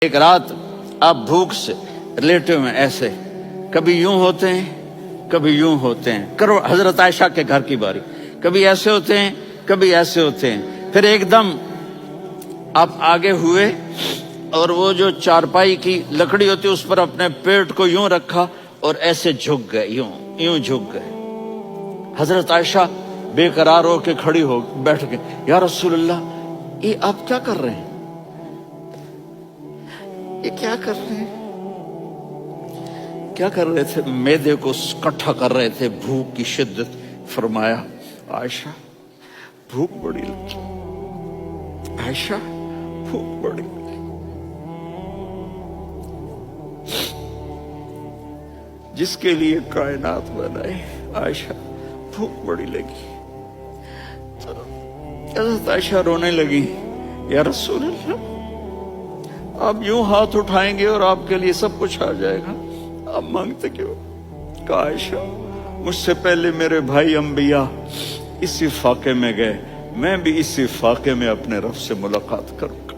ایک رات آپ بھوک سے لیٹے ہوئے ایسے کبھی یوں ہوتے ہیں کبھی یوں ہوتے ہیں. کرو حضرت عائشہ کے گھر کی باری, کبھی ایسے ہوتے ہیں کبھی ایسے ہوتے ہیں. پھر ایک دم آپ آگے ہوئے اور وہ جو چارپائی کی لکڑی ہوتی اس پر اپنے پیٹ کو یوں رکھا اور ایسے جھک گئے, یوں جھک گئے. حضرت عائشہ بے قرار ہو کے کھڑی ہو بیٹھ گئے. یا رسول اللہ, یہ آپ کیا کر رہے ہیں؟ یہ کیا کر رہے ہیں؟ کیا کر رہے تھے؟ معدے کو کٹھا کر رہے تھے, بھوک کی شدت. فرمایا عائشہ بھوک بڑی لگی, عائشہ بھوک بڑی لگی. جس کے لیے کائنات بنائے, عائشہ بھوک بڑی لگی. حضرت عائشہ رونے لگی. یا رسول اللہ, آپ یوں ہاتھ اٹھائیں گے اور آپ کے لیے سب کچھ آ جائے گا, آپ مانگتے کیوں؟ کہا عائشہ مجھ سے پہلے میرے بھائی انبیاء اسی فاقے میں گئے, میں بھی اسی فاقے میں اپنے رب سے ملاقات کروں گا.